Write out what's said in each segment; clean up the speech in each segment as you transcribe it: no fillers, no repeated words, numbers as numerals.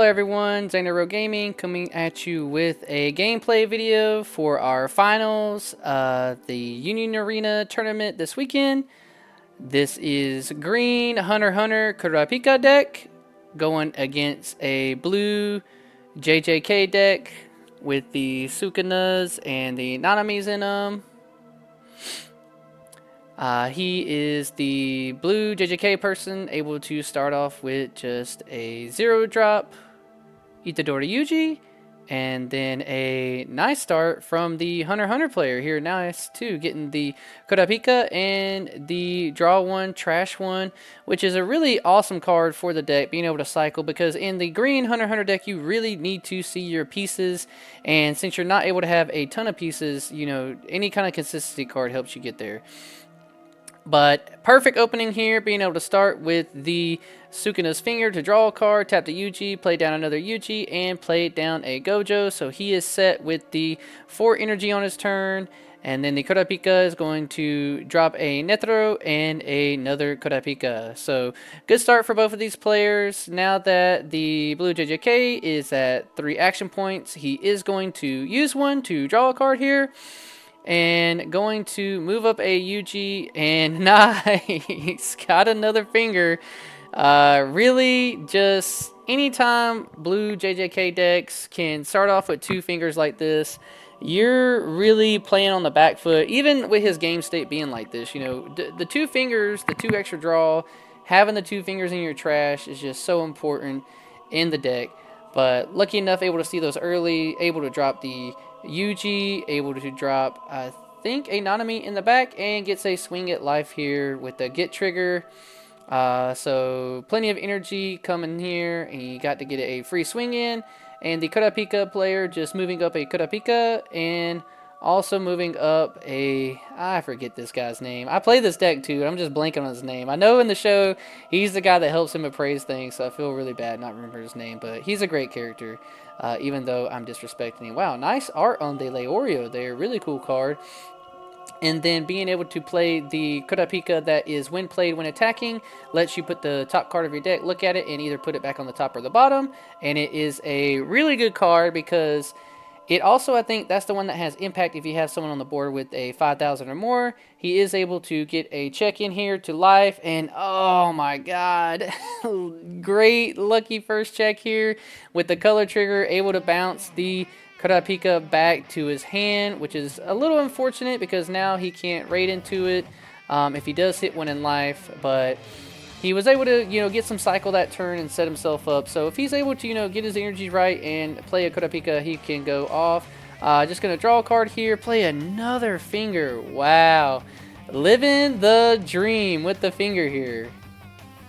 everyone, Xanaro Gaming coming at you with a gameplay video for our finals, the Union Arena tournament this weekend. This is green HxH Kurapika deck going against a blue JJK deck with the sukunas and the nanamis in them. He is the blue JJK person, able to start off with just a 0-drop Itadori Yuji, and then a nice start from the HxH player here. Nice too, getting the Kurapika and the draw one, trash one, which is a really awesome card for the deck, being able to cycle, because in the green HxH deck you really need to see your pieces, and since you're not able to have a ton of pieces, you know, any kind of consistency card helps you get there. But perfect opening here, being able to start with the Sukuna's Finger to draw a card, tap the Yuji, play down another Yuji, and play down a Gojo. So he is set with the 4 energy on his turn. And then the Kurapika is going to drop a Netero and another Kurapika. So good start for both of these players. Now that the blue JJK is at 3 action points, he is going to use one to draw a card here. And going to move up a Yuji, and nice, got another finger. Really, just anytime blue JJK decks can start off with 2 fingers like this, you're really playing on the back foot. Even with his game state being like this, you know, the 2 fingers, the 2 extra draw, having the 2 fingers in your trash is just so important in the deck. But lucky enough, able to see those early, able to drop the Yuji, able to drop, I think, a nanami in the back, and gets a swing at life here with the get trigger. So plenty of energy coming here, and you got to get a free swing in. And the Kurapika player just moving up a Kurapika, and also moving up a, I forget this guy's name. I play this deck too, I'm just blanking on his name. I know in the show he's the guy that helps him appraise things, so I feel really bad not remembering his name, but he's a great character, even though I'm disrespecting him. Wow, nice art on the Leorio there, really cool card. And then being able to play the Kurapika that is when played when attacking, lets you put the top card of your deck, look at it, and either put it back on the top or the bottom. And it is a really good card because it also, I think, that's the one that has impact if you have someone on the board with a 5,000 or more. He is able to get a check in here to life, and oh my god, great lucky first check here with the color trigger, able to bounce the Kurapika back to his hand, which is a little unfortunate because now he can't raid into it if he does hit one in life, but he was able to, you know, get some cycle that turn and set himself up. So if he's able to, you know, get his energy right and play a Kurapika, he can go off. Just going to draw a card here, play another finger. Wow. Living the dream with the finger here.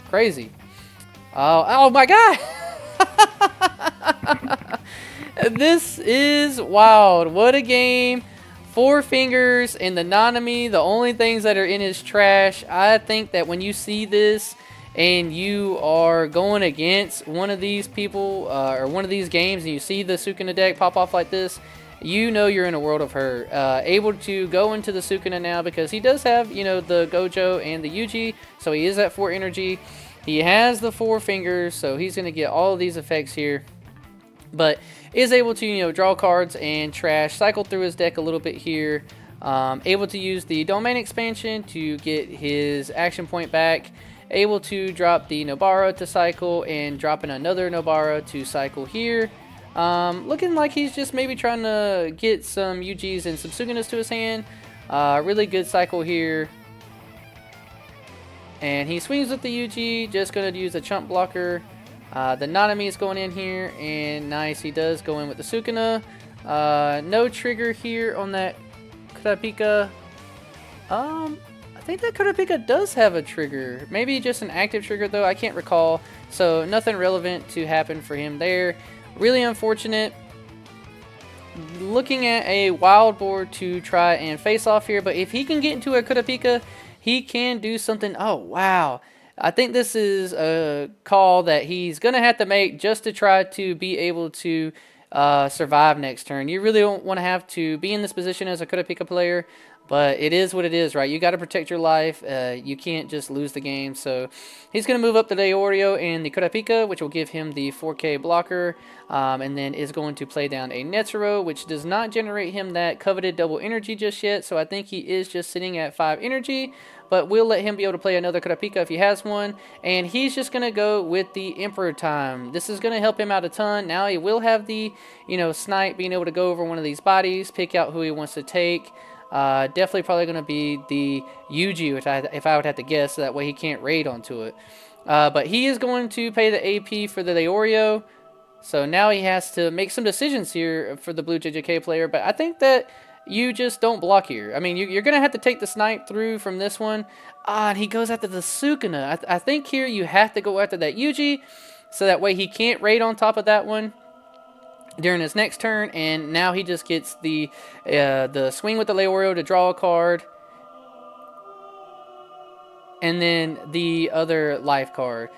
Crazy. Oh my god. This is wild. What a game. 4 fingers and the nanami, the only things that are in his trash. I think that when you see this and you are going against one of these people or one of these games and you see the Sukuna deck pop off like this, you know you're in a world of hurt. Able to go into the Sukuna now because he does have, you know, the Gojo and the Yuji, so he is at 4 energy. He has the 4 fingers, so he's going to get all of these effects here. But is able to, you know, draw cards and trash, cycle through his deck a little bit here. Able to use the domain expansion to get his action point back. Able to drop the Nobara to cycle and dropping another Nobara to cycle here. Looking like he's just maybe trying to get some Yujis and some Sukunas to his hand. Really good cycle here. And he swings with the Yuji, just going to use a chump blocker. The nanami is going in here, and nice, he does go in with the Sukuna. No trigger here on that Kurapika. I think that Kurapika does have a trigger. Maybe just an active trigger, though. I can't recall. So nothing relevant to happen for him there. Really unfortunate. Looking at a wild board to try and face off here, but if he can get into a Kurapika, he can do something. Oh, wow. I think this is a call that he's going to have to make just to try to be able to survive next turn. You really don't want to have to be in this position as a Kurapika player. But it is what it is, right? You got to protect your life. You can't just lose the game. So he's going to move up the Leorio and the Kurapika, which will give him the 4K blocker. And then is going to play down a Netsuro, which does not generate him that coveted double energy just yet. So I think he is just sitting at 5 energy. But we'll let him be able to play another Kurapika if he has one. And he's just going to go with the Emperor time. This is going to help him out a ton. Now he will have the, snipe, being able to go over one of these bodies, pick out who he wants to take. Definitely probably going to be the Yuji, if I would have to guess, so that way he can't raid onto it. But he is going to pay the AP for the Leorio. So now he has to make some decisions here for the blue JJK player. But I think that you just don't block here. I mean, you're going to have to take the snipe through from this one. And he goes after the Sukuna. I think here you have to go after that Yuji, so that way he can't raid on top of that one during his next turn. And now he just gets the swing with the Leorio to draw a card. And then the other life card.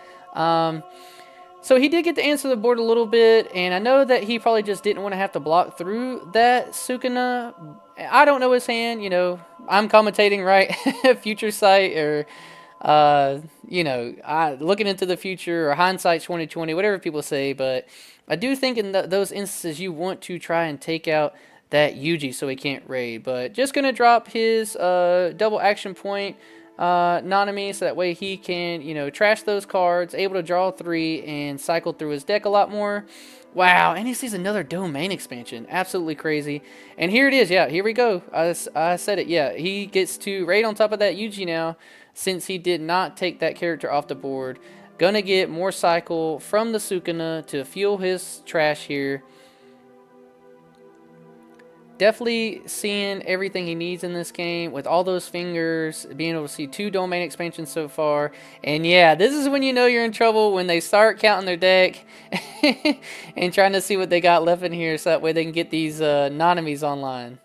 So he did get to answer the board a little bit, and I know that he probably just didn't want to have to block through that Sukuna. I don't know his hand, I'm commentating, right? Future sight, or looking into the future, or hindsight 2020, whatever people say. But I do think in those instances you want to try and take out that Yuji so he can't raid. But just gonna drop his double action point nanami, so that way he can, trash those cards, able to draw 3 and cycle through his deck a lot more. Wow, and he sees another domain expansion. Absolutely crazy. And here it is. Yeah, here we go. I said it. Yeah, he gets to raid on top of that Yuji now, since he did not take that character off the board. Gonna get more cycle from the Sukuna to fuel his trash here. Definitely seeing everything he needs in this game with all those fingers, being able to see 2 domain expansions so far. And yeah, this is when you know you're in trouble, when they start counting their deck and trying to see what they got left in here, so that way they can get these nanamis online.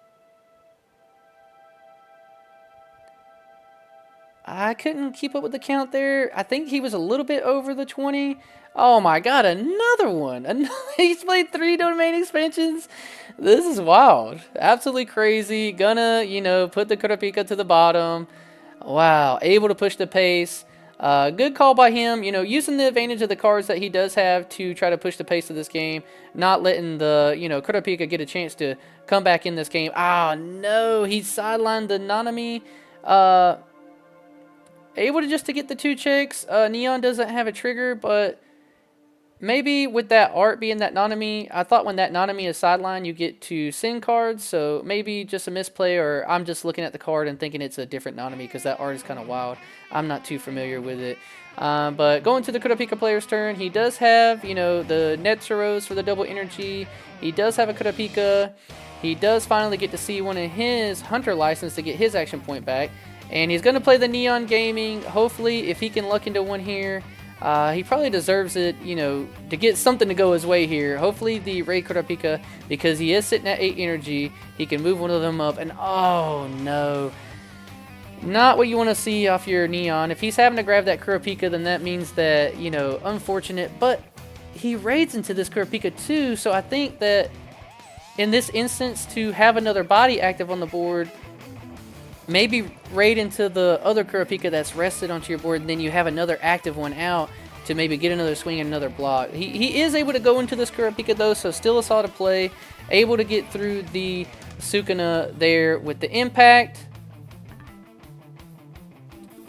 I couldn't keep up with the count there. I think he was a little bit over the 20. Oh my god, another one. He's played 3 domain expansions. This is wild. Absolutely crazy. Gonna, put the Kurapika to the bottom. Wow, able to push the pace. Good call by him, using the advantage of the cards that he does have to try to push the pace of this game. Not letting the, Kurapika get a chance to come back in this game. Oh no, he sidelined the Nanami. Able to just to get the 2 checks. Neon doesn't have a trigger, but maybe with that art being that Nanami, I thought when that Nanami is sidelined, you get to send cards. So maybe just a misplay, or I'm just looking at the card and thinking it's a different Nanami, because that art is kind of wild. I'm not too familiar with it. But going to the Kurapika player's turn, he does have, the Netsuros for the double energy. He does have a Kurapika. He does finally get to see one of his Hunter license to get his action point back. And he's going to play the Neon Gaming. Hopefully, if he can luck into one here, he probably deserves it, to get something to go his way here. Hopefully, the Raid Kurapika, because he is sitting at 8 energy, he can move one of them up. And oh no, not what you want to see off your Neon. If he's having to grab that Kurapika, then that means that, unfortunate. But he raids into this Kurapika too, so I think that in this instance, to have another body active on the board, maybe raid into the other Kurapika that's rested onto your board, and then you have another active one out to maybe get another swing and another block. He is able to go into this Kurapika though, so still a solid play. Able to get through the Sukuna there with the impact.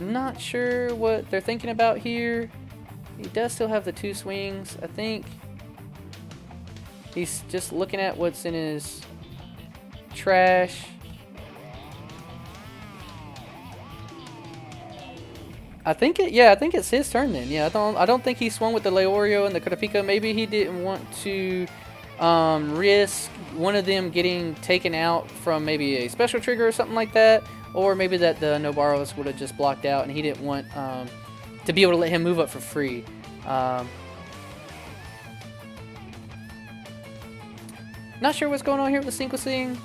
Not sure what they're thinking about here. He does still have the 2 swings. I think he's just looking at what's in his trash. I think it's his turn then. Yeah, I don't think he swung with the Leorio and the Kurapika. Maybe he didn't want to risk one of them getting taken out from maybe a special trigger or something like that, or maybe that the Nobaros would have just blocked out, and he didn't want to be able to let him move up for free. Not sure what's going on here with the sequencing,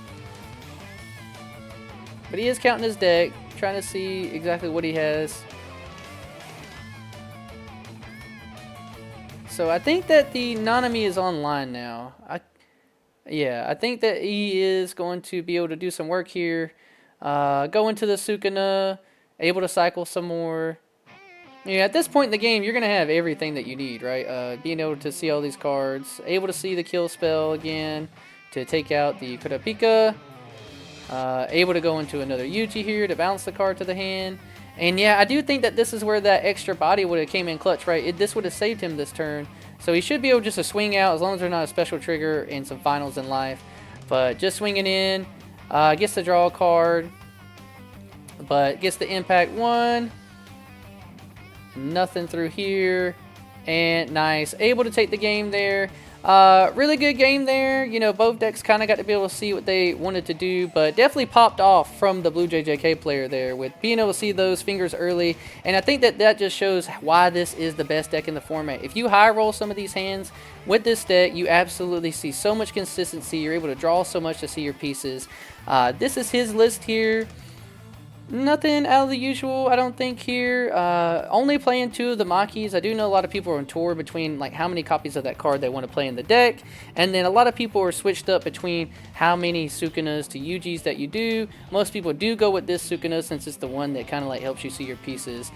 but he is counting his deck, trying to see exactly what he has. So I think that the Nanami is online now. I think that he is going to be able to do some work here. Go into the sukuna, able to cycle some more. Yeah, at this point in the game, you're going to have everything that you need, right? Being able to see all these cards, able to see the kill spell again to take out the Kurapika, able to go into another Yuji here to bounce the card to the hand. And yeah, I do think that this is where that extra body would have came in clutch, right? This would have saved him this turn. So he should be able just to swing out as long as there's not a special trigger and some finals in life. But just swinging in, gets to draw a card, but gets the impact 1. Nothing through here, and nice, able to take the game there. Really good game there. You know, both decks kind of got to be able to see what they wanted to do, but definitely popped off from the blue JJK player there with being able to see those fingers early. And I think that that just shows why this is the best deck in the format. If you high roll some of these hands with this deck, you absolutely see so much consistency. You're able to draw so much to see your pieces. This is his list here. Nothing out of the usual, I don't think, here. Only playing 2 of the Makis. I do know a lot of people are on tour between like how many copies of that card they want to play in the deck. And then a lot of people are switched up between how many Sukunas to Yujis that you do. Most people do go with this Sukuna since it's the one that kind of like helps you see your pieces.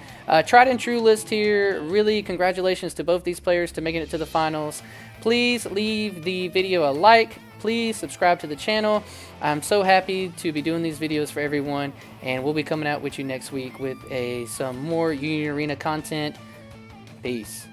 Tried and true list here. Really congratulations to both these players to making it to the finals. Please leave the video a like. Please subscribe to the channel. I'm so happy to be doing these videos for everyone, and we'll be coming out with you next week with some more Union Arena content. Peace.